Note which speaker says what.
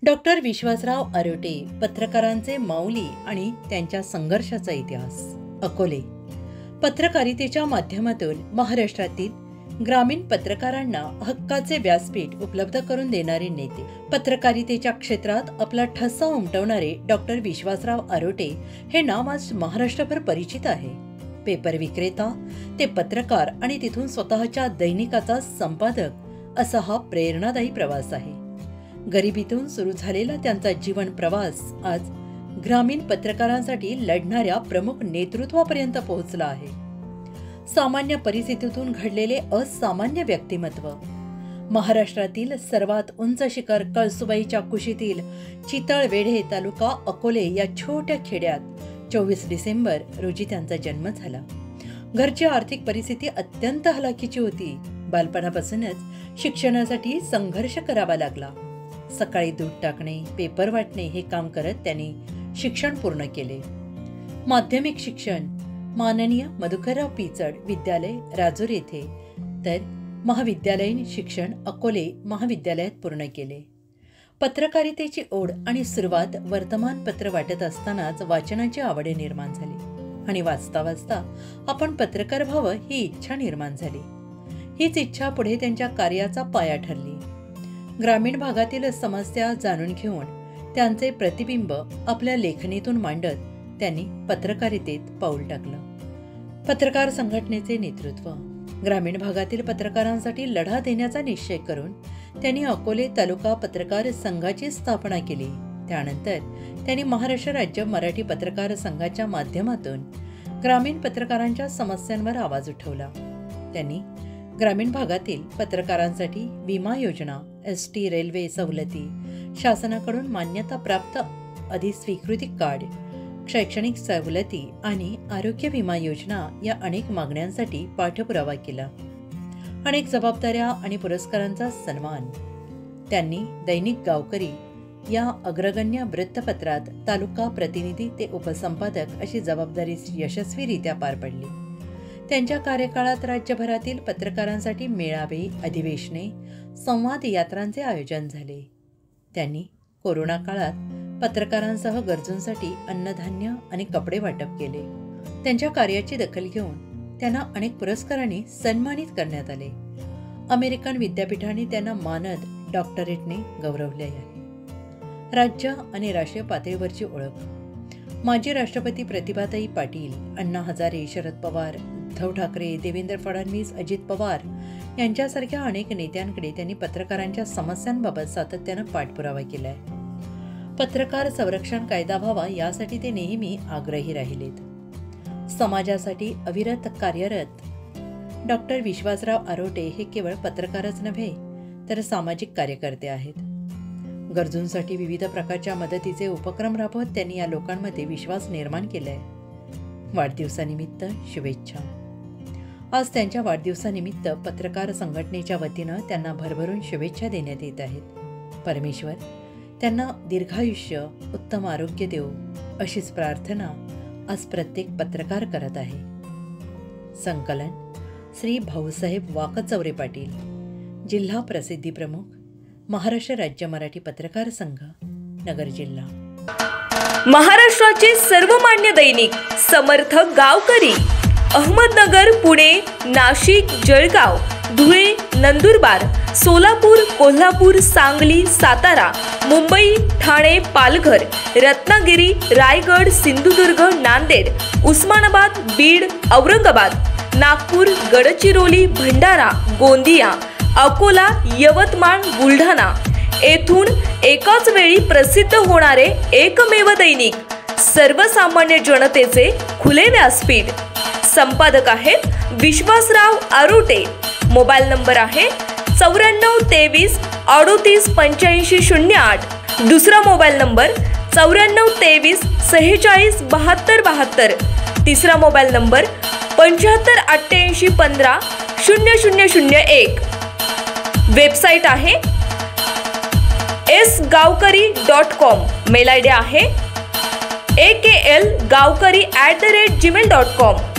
Speaker 1: Doctor Vishwasrao Arote, पत्रकारांचे माऊली आणि त्यांच्या संघर्षाचा इतिहास. अकोले. पत्रकारितेच्या माध्यमातून महाराष्ट्रातील ग्रामीण पत्रकारांना हक्काचे व्यासपीठ उपलब्ध करून देणारे नेते. पत्रकारितेच्या क्षेत्रात आपला ठसा उमटवणारे डॉक्टर विश्वासराव आरोटे हे नाव आज महाराष्ट्रभर परिचित आहे. पेपर विक्रेता ते पत्रकार आणि तिथून स्वतःच्या दैनिकाचा संपादक असा हा प्रेरणादायी प्रवास आहे. गरिबीतून सुरू झालेला त्यांचा जीवन प्रवास आज ग्रामीण पत्रकारांसाठी लढणाऱ्या प्रमुख नेतृत्वापर्यंत पोहोचला आहे. सामान्य परिस्थितीतून घडलेले असामान्य व्यक्तिमत्व. महाराष्ट्रातील सर्वात उंच शिखर कळसुबाईच्या कुशीतील चितळवेढे तालुका अकोले या छोट्या खेड्यात 24 डिसेंबर रोजी त्यांचा जन्म झाला. घरची आर्थिक परिस्थिती अत्यंत हलाखीची होती. बालपणापासूनच शिक्षणासाठी संघर्ष करावा लागला. सकाळी दूध टाकणे, पेपर वाटणे हे काम करत त्यांनी शिक्षण पूर्ण केले. माध्यमिक शिक्षण माननीय मधुकरराव पिचड विद्यालय राजूर येथे, तर महाविद्यालयीन शिक्षण अकोले महाविद्यालयात पूर्ण केले. पत्रकारितेची ओढ आणि सुरुवात वर्तमानपत्र वाटत असतानाच वाचनाची आवड निर्माण झाली आणि वाचता वाचता आपण पत्रकार व्हावं ही इच्छा निर्माण झाली. हीच इच्छा पुढे त्यांच्या कार्याचा पाया ठरली. ग्रामीण भागातील समस्या जाणून घेऊन त्यांचे प्रतिबिंब आपल्या लेखणीतून मांडत त्यांनी पत्रकारितेत पाऊल टाकलं. पत्रकार संघटनेचे नेतृत्व. ग्रामीण भागातील पत्रकारांसाठी लढा देण्याचा निश्चय करून त्यांनी अकोले तालुका पत्रकार संघाची स्थापना केली. त्यानंतर त्यांनी महाराष्ट्र राज्य मराठी पत्रकार संघाच्या माध्यमातून ग्रामीण पत्रकारांच्या समस्यांवर आवाज उठवला. त्यांनी ग्रामीण भागातील पत्रकारांसाठी विमा योजना, ST रेल्वे सवलती, शासनाकडून मान्यता प्राप्त अधिस्वीकृती कार्ड, शैक्षणिक सवलती आणि आरोग्य विमा योजना या अनेक मागण्यांसाठी पाठपुरावा केला. अनेक जबाबदाऱ्या आणि पुरस्कारांचा सन्मान. त्यांनी दैनिक गावकरी या अग्रगण्य वृत्तपत्रात तालुका प्रतिनिधी ते उपसंपादक अशी जबाबदारी यशस्वीरित्या पार पडली. त्यांच्या कार्यकाळात राज्यभरातील पत्रकारांसाठी मेळावे, अधिवेशने, संवाद यात्रांचे आयोजन झाले. त्यांनी कोरोना काळात पत्रकारांसह गरजूंसाठी अन्नधान्य आणि कपडे वाटप केले. त्यांच्या कार्याची दखल घेऊन त्यांना अनेक पुरस्कारांनी सन्मानित करण्यात आले. अमेरिकन विद्यापीठाने त्यांना मानद डॉक्टरेटने गौरवले आहे. राज्य आणि राष्ट्रीय पातळीवरची ओळख. माजी राष्ट्रपती प्रतिभाताई पाटील, अण्णा हजारे, शरद पवार, उद्धव ठाकरे, देवेंद्र फडणवीस, अजित पवार यांच्यासारख्या अनेक नेत्यांकडे त्यांनी पत्रकारांच्या समस्यांबाबत सातत्यानं पाठपुरावा केलाय. पत्रकार संरक्षण कायदा व्हावा यासाठी ते नेहमी आग्रही राहिलेत. समाजासाठी अविरत कार्यरत डॉक्टर विश्वासराव आरोटे हे केवळ पत्रकारच नव्हे तर सामाजिक कार्यकर्ते आहेत. गरजूंसाठी विविध प्रकारच्या मदतीचे उपक्रम राबवत त्यांनी या लोकांमध्ये विश्वास निर्माण केलाय. वाढदिवसानिमित्त शुभेच्छा. आज त्यांच्या वाढदिवसानिमित्त पत्रकार संघटनेच्या वतीनं त्यांना भरभरून शुभेच्छा देण्यात येत आहेत. परमेश्वर त्यांना दीर्घायुष्य, उत्तम आरोग्य देवो अशीच प्रार्थना आज प्रत्येक पत्रकार करत आहे. संकलन श्री भाऊसाहेब वाकचौरे पाटील, जिल्हा प्रसिद्धी प्रमुख, महाराष्ट्र राज्य मराठी पत्रकार संघ, नगर जिल्हा.
Speaker 2: महाराष्ट्राचे सर्वमान्य दैनिक समर्थ गावकरी, अहमदनगर, पुणे, नाशिक, जळगाव, धुळे, नंदुरबार, सोलापूर, कोल्हापूर, सांगली, सातारा, मुंबई, ठाणे, पालघर, रत्नागिरी, रायगड, सिंधुदुर्ग, नांदेड, उस्मानाबाद, बीड, औरंगाबाद, नागपूर, गडचिरोली, भंडारा, गोंदिया, अकोला, यवतमाळ, बुलढाणा येथून एकाच वेळी प्रसिद्ध होणारे एकमेव दैनिक, सर्वसामान्य जनतेचे खुले व्यासपीठ. संपादक आहेत विश्वासराव आरोटे. मोबाईल नंबर आहे 94 23 38 85 08. दुसरा मोबाईल नंबर 94 23 46 72 72. तिसरा मोबाईल नंबर 75 88 15 0001. वेबसाईट आहे sgavkari.com. मेल ID आहे aklgavkari@gmail.com.